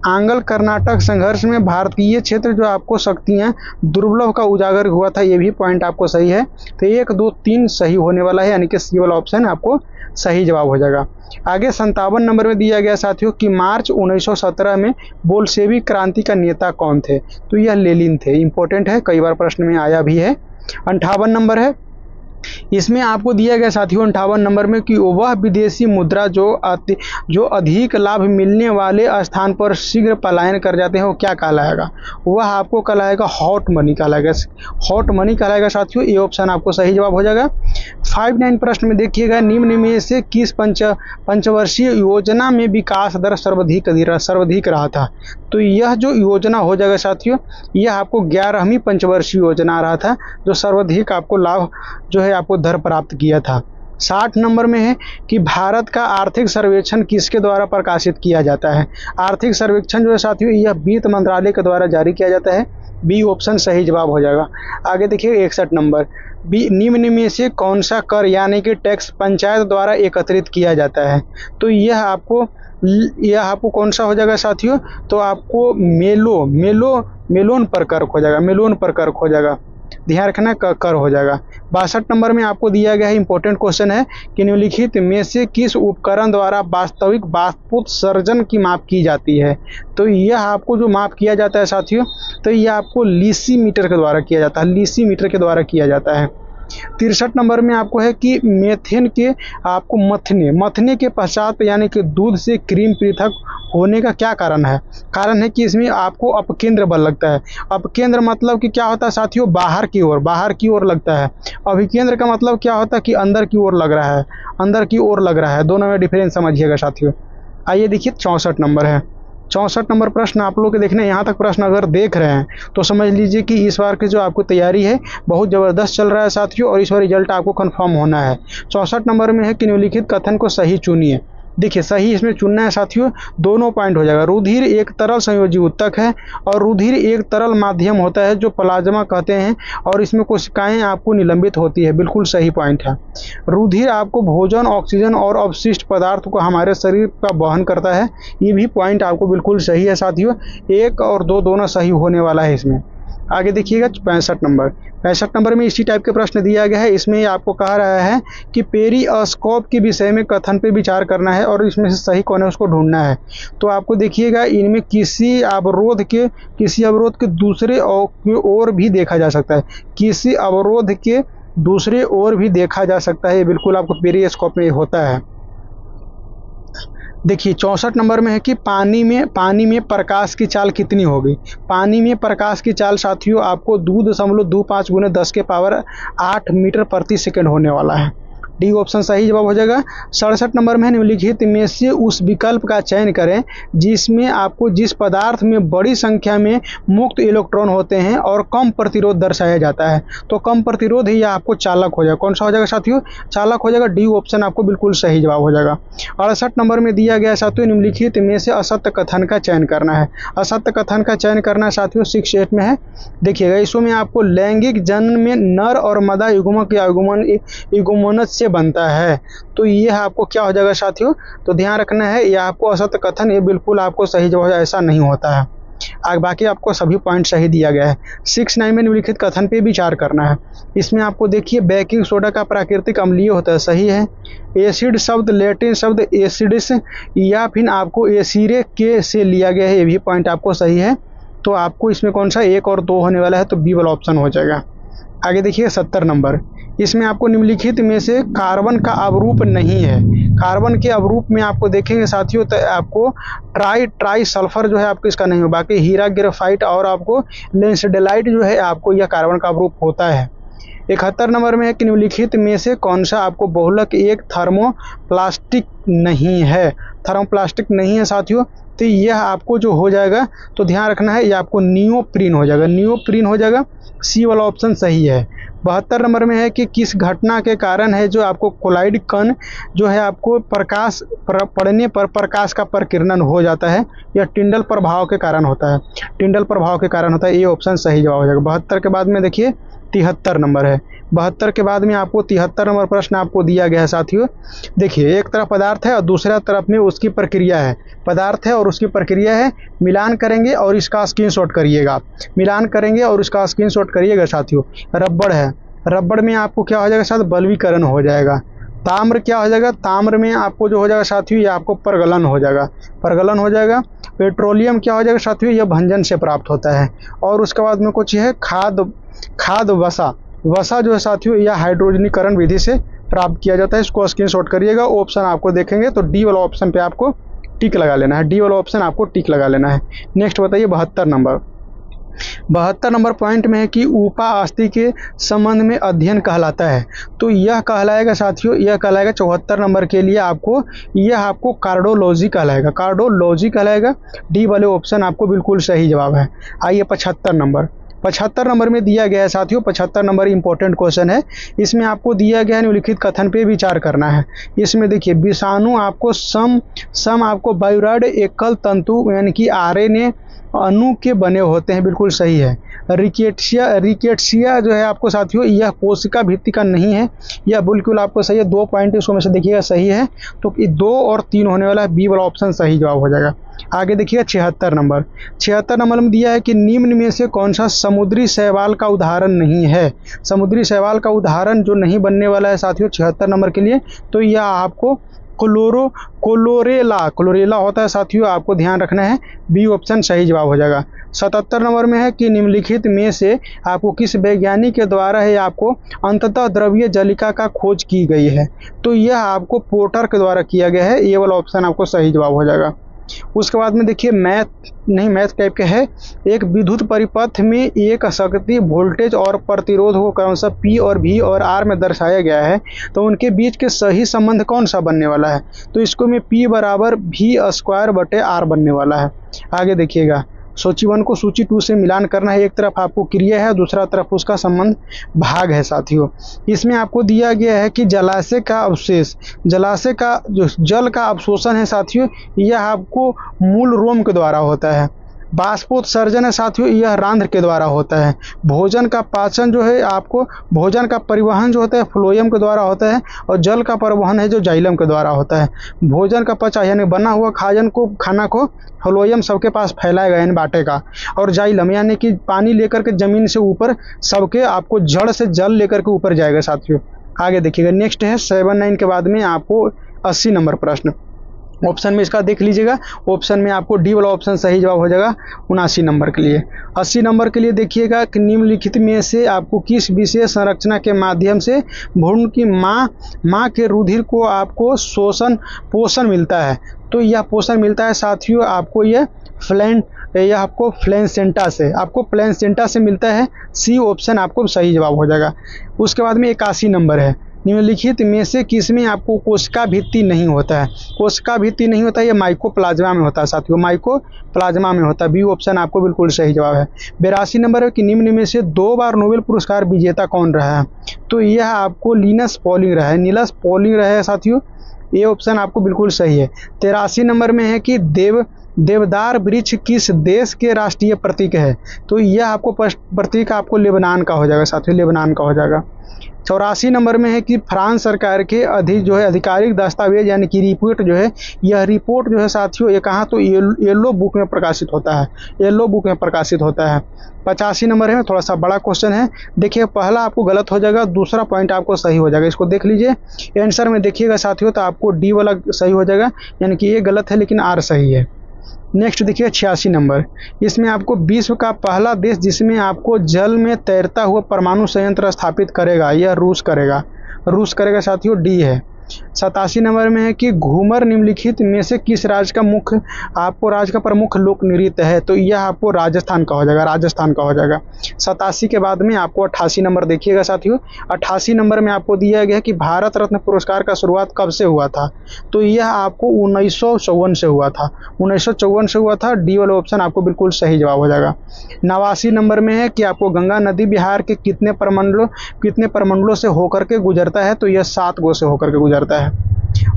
आंग्ल कर्नाटक संघर्ष में भारतीय क्षेत्र जो आपको शक्तियां दुर्लभ का उजागर हुआ था, ये भी पॉइंट आपको सही है। तो 1, 2, 3 सही होने वाला है, यानी कि सी वाला ऑप्शन आपको सही जवाब हो जाएगा। आगे 57 नंबर में दिया गया साथियों कि मार्च 1917 में बोल्शेविक क्रांति का नेता कौन थे। तो यह लेनिन थे। इंपॉर्टेंट है, कई बार प्रश्न में आया भी है। 58 नंबर है इसमें आपको दिया गया साथियों 58 नंबर में कि वह विदेशी मुद्रा जो अधिक लाभ मिलने वाले स्थान पर शीघ्र पलायन कर जाते हैं वो क्या कहलाएगा? वह आपको कहलाएगा हॉट मनी कहलाएगा। हॉट मनी कहलाएगा साथियों, ये ऑप्शन आपको सही जवाब हो जाएगा। 59 प्रश्न में देखिएगा, निम्न में से किस पंचवर्षीय योजना में विकास दर सर्वाधिक रहा था? तो यह जो योजना हो जाएगा साथियों, यह आपको 11वीं पंचवर्षीय योजना रहा था जो सर्वाधिक आपको लाभ जो है आपको दर प्राप्त किया था। 60 नंबर में है कि भारत का आर्थिक सर्वेक्षण किसके द्वारा प्रकाशित किया जाता है? आर्थिक सर्वेक्षण जो है साथियों यह वित्त मंत्रालय के द्वारा जारी किया जाता है। बी ऑप्शन सही जवाब हो जाएगा। आगे देखिए 61 नंबर, बी निम्न में से कौन सा कर यानी कि टैक्स पंचायत द्वारा एकत्रित किया जाता है? तो यह आपको कौन सा हो जाएगा साथियों? तो आपको मेलोन पर कर हो जाएगा, मेलोन पर कर हो जाएगा, ध्यान रखना कर हो जाएगा। 62 नंबर में आपको दिया गया है, इंपॉर्टेंट क्वेश्चन है कि निम्नलिखित में से किस उपकरण द्वारा वास्तविक वाष्पोत्सर्जन की माप की जाती है? तो यह आपको जो माप किया जाता है साथियों, तो यह आपको लीसीमीटर के द्वारा किया जाता है, लीसीमीटर के द्वारा किया जाता है। 63 नंबर में आपको है कि मेथेन के आपको मथने के पश्चात यानी कि दूध से क्रीम पृथक होने का क्या कारण है? कारण है कि इसमें आपको अपकेंद्र बल लगता है। अपकेंद्र मतलब कि क्या होता है साथियों? बाहर की ओर लगता है। अभिकेंद्र का मतलब क्या होता है कि अंदर की ओर लग रहा है, अंदर की ओर लग रहा है। दोनों में डिफरेंस समझिएगा साथियों। आइए देखिए 64 नंबर है। 64 नंबर प्रश्न आप लोग के देखने, यहाँ तक प्रश्न अगर देख रहे हैं तो समझ लीजिए कि इस बार की जो आपको तैयारी है बहुत ज़बरदस्त चल रहा है साथियों, और इस बार रिजल्ट आपको कंफर्म होना है। 64 नंबर में है कि निम्नलिखित कथन को सही चुनिए। देखिए सही इसमें चुनना है साथियों, दोनों पॉइंट हो जाएगा। रुधिर एक तरल संयोजी ऊतक है और रुधिर एक तरल माध्यम होता है जो प्लाज्मा कहते हैं, और इसमें कोशिकाएं आपको निलंबित होती है, बिल्कुल सही पॉइंट है। रुधिर आपको भोजन, ऑक्सीजन और अवशिष्ट पदार्थ को हमारे शरीर का वहन करता है, ये भी पॉइंट आपको बिल्कुल सही है साथियों। 1 और 2 दोनों सही होने वाला है इसमें। आगे देखिएगा 65 नंबर में इसी टाइप के प्रश्न दिया गया है। इसमें आपको कहा रहा है कि पेरिस्कोप के विषय में कथन पे विचार करना है और इसमें से सही कौन है उसको ढूंढना है। तो आपको देखिएगा इनमें किसी अवरोध के दूसरे ओर भी देखा जा सकता है, किसी अवरोध के दूसरे ओर भी देखा जा सकता है, ये बिल्कुल आपको पेरिस्कोप में होता है। देखिए 64 नंबर में है कि पानी में प्रकाश की चाल कितनी होगी? पानी में प्रकाश की चाल साथियों आपको 2.25 × 10⁸ मीटर प्रति सेकंड होने वाला है। डी ऑप्शन सही जवाब हो जाएगा। 67 नंबर में निम्नलिखित में से उस विकल्प का चयन करें जिसमें आपको जिस पदार्थ में बड़ी संख्या में मुक्त इलेक्ट्रॉन होते हैं और कम प्रतिरोध दर्शाया जाता है। तो कम प्रतिरोध ही आपको चालक हो जाएगा। कौन सा हो जाएगा साथियों? चालक हो जाएगा। डी ऑप्शन आपको बिल्कुल सही जवाब हो जाएगा। 68 नंबर में दिया गया साथियों निम्नलिखित में से असत्य कथन का चयन करना है। असत्य कथन का चयन करना साथियों 68 में है। देखिएगा इसमें आपको लैंगिक जन्म में नर और मादा युग्मक या युग्मनज से बनता है, तो यह आपको क्या हो जाएगा साथियों? तो ध्यान रखना है, यह आपको असत्य कथन, ये बिल्कुल आपको सही जवाब, ऐसा नहीं होता है। आगे बाकी आपको सभी पॉइंट सही दिया गया है। 69 में निम्नलिखित कथन पे विचार करना है। इसमें आपको देखिए बेकिंग सोडा का प्राकृतिक अम्लीय होता है, सही है। एसिड शब्द लैटिन शब्द एसिडिस या फिर आपको एसिरे के से लिया गया है, ये भी पॉइंट आपको सही है। तो आपको इसमें कौन सा 1 और 2 होने वाला है, तो बी वाला ऑप्शन हो जाएगा। आगे देखिए 70 नंबर, इसमें आपको निम्नलिखित में से कार्बन का अवरूप नहीं है। कार्बन के अवरूप में आपको देखेंगे साथियों तो आपको ट्राई सल्फर जो है आपको इसका नहीं हो, बाकी हीरा ग्रेफाइट और आपको लेंसडेलाइट जो है आपको यह कार्बन का अवरूप होता है। 71 नंबर में है कि निम्नलिखित में से कौन सा आपको बहुलक एक थर्मोप्लास्टिक नहीं है। थर्मोप्लास्टिक नहीं है साथियों, तो यह आपको जो हो जाएगा, तो ध्यान रखना है, यह आपको नियोप्रीन हो जाएगा, नियोप्रीन हो जाएगा। सी वाला ऑप्शन सही है। 72 नंबर में है कि किस घटना के कारण है जो आपको कोलाइड कण जो है आपको प्रकाश पड़ने पर प्रकाश का प्रकीर्णन हो जाता है, यह टिंडल प्रभाव के कारण होता है, टिंडल प्रभाव के कारण होता है, ये ऑप्शन सही जवाब हो जाएगा। 72 के बाद में देखिए 73 नंबर है। 72 के बाद में आपको 73 नंबर प्रश्न आपको दिया गया है साथियों। देखिए एक तरफ पदार्थ है और दूसरा तरफ में उसकी प्रक्रिया है, पदार्थ है और उसकी प्रक्रिया है, मिलान करेंगे और इसका स्क्रीनशॉट करिएगा, मिलान करेंगे और इसका स्क्रीनशॉट करिएगा साथियों। रबड़ है, रबड़ में आपको क्या हो जाएगा साथ, बलवीकरण हो जाएगा। ताम्र क्या हो जाएगा, ताम्र में आपको जो हो जाएगा साथियों, ये आपको परगलन हो जाएगा, परगलन हो जाएगा। पेट्रोलियम क्या हो जाएगा साथियों, यह भंजन से प्राप्त होता है। और उसके बाद में कुछ है खाद वसा, वसा जो है साथियों यह हाइड्रोजनीकरण विधि से प्राप्त किया जाता है। इसको स्क्रीनशॉट करिएगा। ऑप्शन आपको देखेंगे तो डी वाला ऑप्शन पे आपको टिक लगा लेना है। डी वाला ऑप्शन आपको टिक लगा लेना है। नेक्स्ट बताइए 72 नंबर। 72 नंबर पॉइंट में है कि उपा अस्थि के संबंध में अध्ययन कहलाता है। तो यह कहलाएगा साथियों, यह कहलाएगा 74 नंबर के लिए आपको, यह आपको कार्डोलॉजी कहलाएगा, कार्डोलॉजी कहलाएगा। डी वाले ऑप्शन आपको बिल्कुल सही जवाब है। आइए 75 नंबर। 75 नंबर में दिया गया है साथियों, 75 नंबर इंपॉर्टेंट क्वेश्चन है। इसमें आपको दिया गया निम्नलिखित कथन पे विचार करना है। इसमें देखिए विषाणु आपको सम आपको बायोरॉड एकल तंतु यानी कि आरएनए अणु के बने होते हैं, बिल्कुल सही है। रिकेट्सिया जो है आपको साथियों यह कोशिका भित्ति का नहीं है, यह बिल्कुल आपको सही है। 2 पॉइंट इसको में से देखिएगा सही है, तो 2 और 3 होने वाला है। बी वाला ऑप्शन सही जवाब हो जाएगा। आगे देखिएगा 76 नंबर। 76 नंबर में दिया है कि निम्न में से कौन सा समुद्री शैवाल का उदाहरण नहीं है। समुद्री शैवाल का उदाहरण जो नहीं बनने वाला है साथियों 76 नंबर के लिए, तो यह आपको क्लोरेला होता है साथियों, आपको ध्यान रखना है। बी ऑप्शन सही जवाब हो जाएगा। 77 नंबर में है कि निम्नलिखित में से आपको किस वैज्ञानिक के द्वारा है आपको अंततः द्रव्य जलिका का खोज की गई है। तो यह आपको पोर्टर के द्वारा किया गया है। ये वाला ऑप्शन आपको सही जवाब हो जाएगा। उसके बाद में देखिए मैथ टाइप के है। एक विद्युत परिपथ में एक शक्ति वोल्टेज और प्रतिरोध को क्रमशः पी और वी और आर में दर्शाया गया है, तो उनके बीच के सही संबंध कौन सा बनने वाला है। तो इसको में पी बराबर वी स्क्वायर बटे आर बनने वाला है। आगे देखिएगा सूची 1 को सूची 2 से मिलान करना है। एक तरफ आपको क्रिया है, दूसरा तरफ उसका संबंध भाग है साथियों। इसमें आपको दिया गया है कि जलाशय का अवशेष, जलाशय का जो जल का अवशोषण है साथियों, यह आपको मूल रोम के द्वारा होता है। बाष्पोत्सर्जन है साथियों, यह रंध्र के द्वारा होता है। भोजन का पाचन जो है आपको, भोजन का परिवहन जो होता है फ्लोएम के द्वारा होता है, और जल का परिवहन है जो जाइलम के द्वारा होता है। भोजन का पचा यानी बना हुआ खाना को फ्लोएम सबके पास फैलाएगा यानी बांटेगा, और जाइलम यानी कि पानी लेकर के जमीन से ऊपर सबके आपको जड़ से जल लेकर के ऊपर जाएगा साथियों। आगे देखिएगा नेक्स्ट है 79 के बाद में आपको 80 नंबर प्रश्न। ऑप्शन में इसका देख लीजिएगा। ऑप्शन में आपको डी वाला ऑप्शन सही जवाब हो जाएगा 79 नंबर के लिए। 80 नंबर के लिए देखिएगा कि निम्नलिखित में से आपको किस विशेष संरचना के माध्यम से भ्रूण की माँ के रुधिर को आपको पोषण मिलता है। तो यह पोषण मिलता है साथियों आपको यह आपको प्लेसेंटा से, आपको प्लेसेंटा से मिलता है। सी ऑप्शन आपको सही जवाब हो जाएगा। उसके बाद में 81 नंबर है। निम्नलिखित में से किसमें आपको कोशिका भित्ति नहीं होता है। कोशिका भित्ति नहीं होता है, यह माइकोप्लाज्मा में होता है साथियों, माइकोप्लाज्मा में होता है। बी ऑप्शन आपको बिल्कुल सही जवाब है। 82 नंबर है कि निम्न में से 2 बार नोबेल पुरस्कार विजेता कौन रहा है। तो यह आपको लिनस पॉलिंग रहा है, नीलस पॉलिंग रहा है साथियों। ये ऑप्शन आपको बिल्कुल सही है। 83 नंबर में है कि देवदार वृक्ष किस देश के राष्ट्रीय प्रतीक है। तो यह आपको प्रतीक आपको लेबनान का हो जाएगा साथियों, लेबनान का हो जाएगा। 84 नंबर में है कि फ्रांस सरकार के आधिकारिक दस्तावेज यानी कि रिपोर्ट जो है, यह रिपोर्ट जो है साथियों ये कहाँ, तो येलो बुक में प्रकाशित होता है, येलो बुक में प्रकाशित होता है। 85 नंबर है, थोड़ा सा बड़ा क्वेश्चन है। देखिए पहला आपको गलत हो जाएगा, दूसरा पॉइंट आपको सही हो जाएगा। इसको देख लीजिए आंसर में देखिएगा साथियों, तो आपको डी वाला सही हो जाएगा, यानी कि ये गलत है लेकिन आर सही है। नेक्स्ट देखिए 86 नंबर। इसमें आपको विश्व का पहला देश जिसमें आपको जल में तैरता हुआ परमाणु संयंत्र स्थापित करेगा, यह रूस करेगा साथियों, डी है। 87 नंबर में है कि घूमर निम्नलिखित में से किस राज्य का प्रमुख लोक नृत्य है। तो यह आपको राजस्थान का हो जाएगा। 87 के बाद में आपको 88 नंबर देखिएगा साथियों। 88 नंबर में आपको दिया गया कि भारत रत्न पुरस्कार का शुरुआत कब से हुआ था। तो यह आपको 1954 से हुआ था, 1954 से हुआ था। डी वाला ऑप्शन आपको बिल्कुल सही जवाब हो जाएगा। 89 नंबर में है कि आपको गंगा नदी बिहार के कितने प्रमंडलों से होकर के गुजरता है। तो यह 7 गो से होकर के गुजरता है।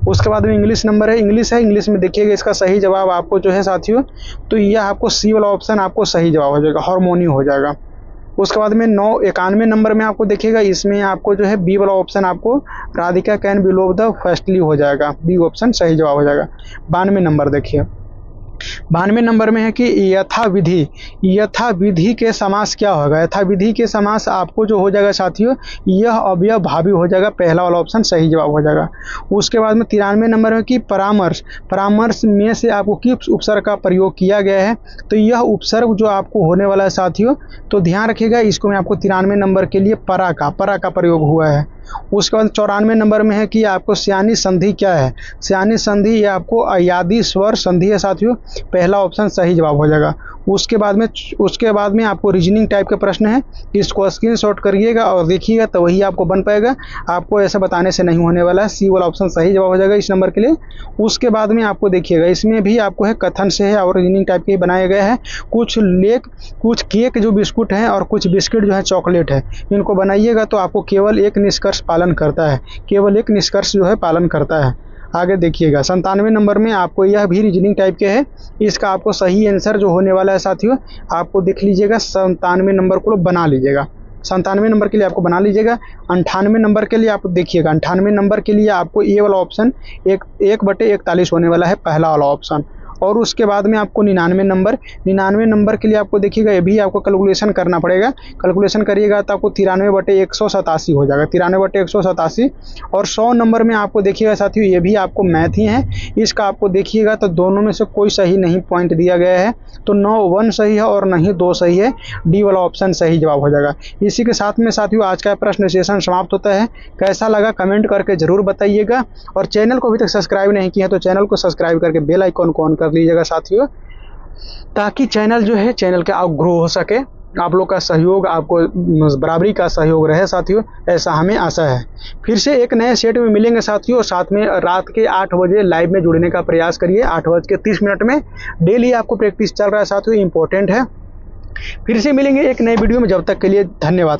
उसके बाद में इंग्लिश नंबर है, इंग्लिश में देखिएगा इसका सही जवाब आपको जो है साथियों, तो यह आपको सी वाला ऑप्शन आपको सही जवाब हो जाएगा, हार्मोनी हो जाएगा। उसके बाद में 91 नंबर में आपको देखिएगा, इसमें आपको जो है बी वाला ऑप्शन आपको राधिका कैन बिलोव द फर्स्टली हो जाएगा, बी ऑप्शन सही जवाब हो जाएगा। 92 नंबर देखिए, 92 नंबर में है कि यथाविधि, यथाविधि के समास क्या होगा। यथाविधि के समास आपको जो हो जाएगा साथियों, यह अवयव भावी हो जाएगा, पहला वाला ऑप्शन सही जवाब हो जाएगा। उसके बाद में 93 नंबर में कि परामर्श, परामर्श में से आपको किस उपसर्ग का प्रयोग किया गया है, तो यह उपसर्ग जो आपको होने वाला है साथियों, तो ध्यान रखिएगा इसको मैं आपको 93 नंबर के लिए परा का प्रयोग हुआ है। उसके बाद 94 नंबर में है कि आपको स्यानी संधि क्या है। स्यानी संधि ये आपको अयादी स्वर संधि है साथियों, पहला ऑप्शन सही जवाब हो जाएगा। उसके बाद में आपको रीजनिंग टाइप के प्रश्न है, इसको स्क्रीनशॉट करिएगा और देखिएगा तो वही आपको बन पाएगा, आपको ऐसा बताने से नहीं होने वाला है। सी वाला ऑप्शन सही जवाब हो जाएगा इस नंबर के लिए। उसके बाद में आपको देखिएगा इसमें भी आपको है कथन से है और रीजनिंग टाइप के बनाया गया है। कुछ केक जो बिस्कुट हैं और कुछ बिस्किट जो है चॉकलेट है, इनको बनाइएगा तो आपको केवल एक निष्कर्ष पालन करता है, केवल एक निष्कर्ष जो है पालन करता है। आगे देखिएगा 97 नंबर में आपको यह भी रीजनिंग टाइप के है, इसका आपको सही आंसर जो होने वाला है साथियों, आपको देख लीजिएगा 97 नंबर को बना लीजिएगा, 97 नंबर के लिए आपको बना लीजिएगा। 98 नंबर के लिए आप देखिएगा, 98 नंबर के लिए आपको ये वाला ऑप्शन 1/41 होने वाला है, पहला वाला ऑप्शन। और उसके बाद में आपको 99 नंबर के लिए आपको देखिएगा ये भी आपको कैलकुलेशन करना पड़ेगा, कैलकुलेशन करिएगा तो आपको 93/187 हो जाएगा, 93/187। और 100 नंबर में आपको देखिएगा साथियों ये भी आपको मैथ ही है, इसका आपको देखिएगा तो दोनों में से कोई सही नहीं पॉइंट दिया गया है, तो 1 सही है और नहीं 2 सही है, डी वाला ऑप्शन सही जवाब हो जाएगा। इसी के साथ में साथियों आज का प्रश्न सेशन समाप्त होता है। कैसा लगा कमेंट करके जरूर बताइएगा, और चैनल को अभी तक सब्सक्राइब नहीं किया तो चैनल को सब्सक्राइब करके बेल आइकॉन को ऑन कर लीजिएगा साथियों, ताकि चैनल जो है चैनल का ग्रो हो सके। आप लोग का सहयोग, आपको बराबरी का सहयोग रहे साथियों, ऐसा हमें आशा है। फिर से एक नए सेट में मिलेंगे साथियों, साथ में रात के 8 बजे लाइव में जुड़ने का प्रयास करिए। 8:30 में डेली आपको प्रैक्टिस चल रहा है साथियों, इंपॉर्टेंट है। फिर से मिलेंगे एक नए वीडियो में, जब तक के लिए धन्यवाद।